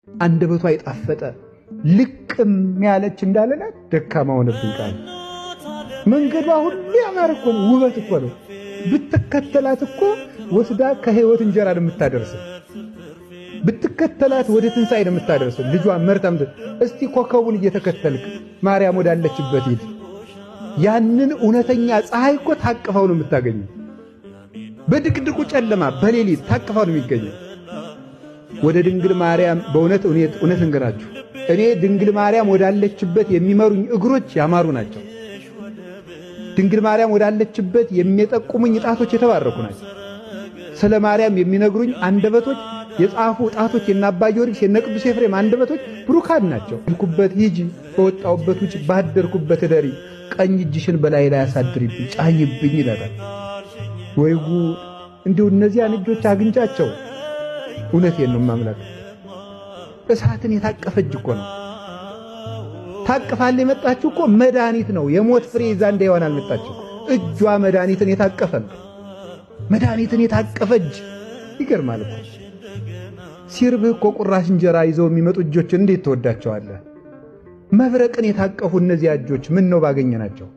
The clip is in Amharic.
አንደበቷ የጣፈጠ ልቅም ያለች እንዳለናት ደካማ ሆነብኝ ቃል መንገዷ ሁሉ ያማረ እኮ ነው፣ ውበት እኮ ነው። ብትከተላት እኮ ወስዳ ከህይወት እንጀራ የምታደርስ ብትከተላት ወደ ትንሣኤ የምታደርስ ልጇ መርታም እስቲ ኮከቡን እየተከተልክ ማርያም ወዳለችበት ሂድ። ያንን እውነተኛ ፀሐይ እኮ ታቅፈው ነው የምታገኘው። በድቅድቁ ጨለማ በሌሊት ታቅፈው ነው የሚገኘው። ወደ ድንግል ማርያም በእውነት እንገራችሁ እኔ ድንግል ማርያም ወዳለችበት የሚመሩኝ እግሮች ያማሩ ናቸው። ድንግል ማርያም ወዳለችበት የሚጠቁሙኝ ጣቶች የተባረኩ ናቸው። ስለ ማርያም የሚነግሩኝ አንደበቶች የጻፉ ጣቶች የነ አባ ጊዮርጊስ የነ ቅዱስ ኤፍሬም አንደበቶች ብሩካን ናቸው። ልኩበት ሂጂ፣ በወጣውበት ውጭ ባደርኩበት እደሪ፣ ቀኝ እጅሽን በላይ ላይ አሳድሪብኝ ጫኝብኝ ይላል። ወይ ጉድ! እንዲሁ እነዚያን እጆች አግኝቻቸው እውነቴን ነው ማምላክ እሳትን የታቀፈች እኮ ነው። ታቅፋል የመጣችው እኮ መድኃኒት ነው። የሞት ፍሬ ይዛ እንዳይሆን አልመጣችው። እጇ መድኃኒትን የታቀፈ ነው። መድኃኒትን የታቀፈ እጅ ይገርማል እኮ። ሲርብህ እኮ ቁራሽ እንጀራ ይዘው የሚመጡ እጆችን እንዴት ተወዳቸዋለህ? መብረቅን የታቀፉ እነዚያ እጆች ምን ነው ባገኘናቸው።